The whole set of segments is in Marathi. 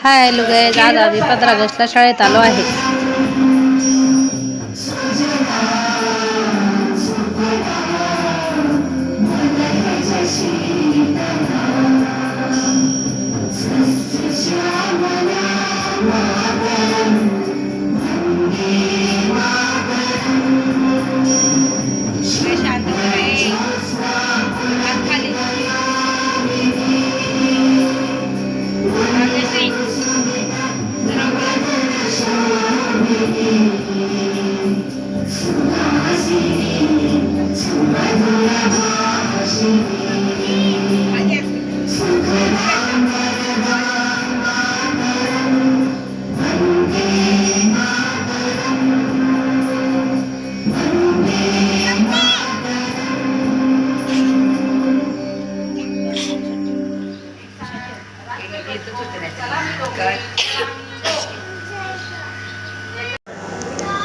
हाय हॅलो गाईज, आज आम्ही 15 ऑगस्टला शाळेत आलो आहे.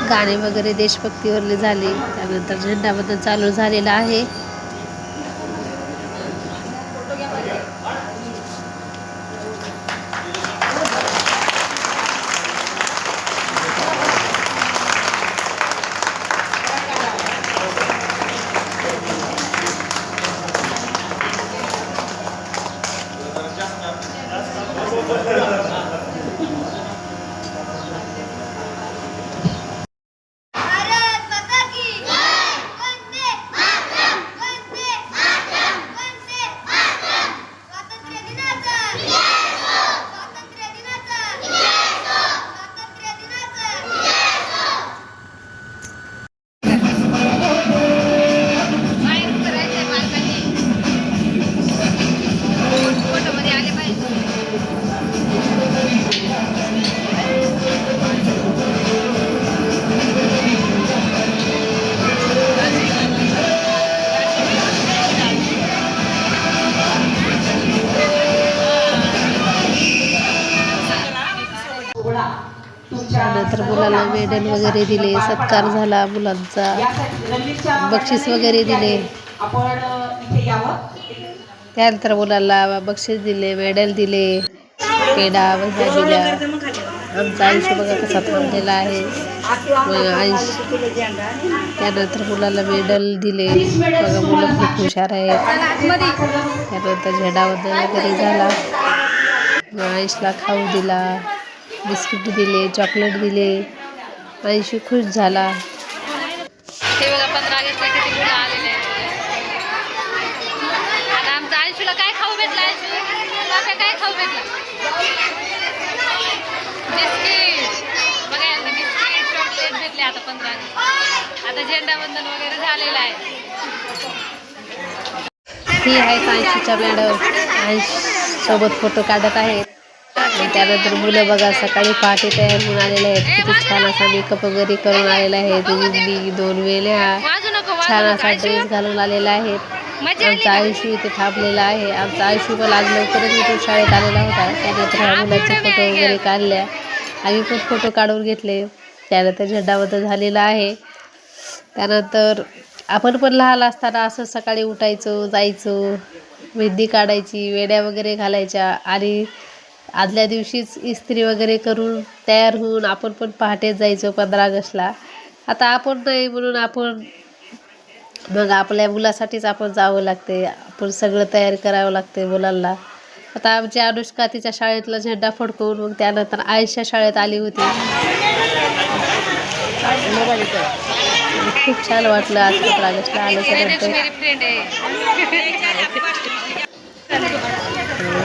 गाणे वगैरे देशभक्तीवरले झाले. त्यानंतर झेंडावंदन चालू झालेलं आहे. त्यानंतर मुलाला मेडल वगैरे दिले, सत्कार झाला मुलांचा, बक्षीस वगैरे दिले. त्यानंतर मुलाला बक्षीस दिले, मेडल दिले, पेढा वगैरे दिल्या. आमचं आयुष्य बघा कसा थांबलेला आहे. त्यानंतर मुलाला मेडल दिले. बघा मुलं खूप हुशार आहेत. त्यानंतर झेंडावंदन वगैरे झाला. आयुषला खाऊ दिला, बिस्किट दिले, चॉकलेट दिले. आयुष्य खुश झाला. हे बघा 15 ऑगस्टला किती मुलं आलेले आहेत. आता आमच्या आयुष्याला काय खाऊ भेटलं? आयुष्य काय खाऊ भेटलं? बिस्किट. बघा यांना बिस्किट, चॉकलेट भेटले. आता 15 ऑगस्ट, आता झेंडावंदन वगैरे झालेलं आहे. ही आहेत आयुष्याच्या मॅडम. आयुष सोबत फोटो काढत आहेत. त्यानंतर मुलं बघा सकाळी पहाटे तयार होऊन आलेले आहेत. किती छान असा मेकअप वगैरे करून आलेला आहे. दोन्ही 2 वेळा छान असा ड्रेस घालून आलेला आहे. आमचं आयुष्य इथे थांबलेला आहे. आमचं आयुष्य पण आज लवकरच इथून शाळेत आलेला होता. त्यानंतर ह्या मुलाचे फोटो वगैरे काढल्या. आम्ही पण फोटो काढून घेतले. त्यानंतर झेंडावंदन झालेलं आहे. त्यानंतर आपण पण लहान असताना असं सकाळी उठायचो, जायचो, मेहंदी काढायची, वेड्या वगैरे घालायच्या आणि आदल्या दिवशीच इस्त्री वगैरे करून तयार होऊन आपण पण पहाटेच जायचो 15 ऑगस्टला. आता आपण नाही म्हणून आपण मग आपल्या मुलासाठीच आपण जावं लागते. आपण सगळं तयार करावं लागते मुलांना. आता आमची अनुष्का तिच्या शाळेतला झेंडा फडकवून मग त्यानंतर आयुष्या शाळेत आली होती. खूप छान वाटलं आज 15 ऑगस्टला आल्याच्यानंतर.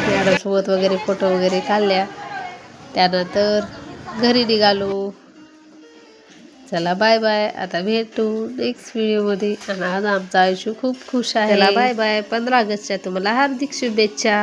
मॅडमसोबत वगैरे फोटो वगैरे काढल्या. त्यानंतर घरी निघालो. चला बाय बाय. आता भेटू नेक्स्ट व्हिडिओमध्ये. आणि आज आमचं आयुष्य खूप खुश आहे. चला बाय बाय. 15 ऑगस्टच्या तुम्हाला हार्दिक शुभेच्छा.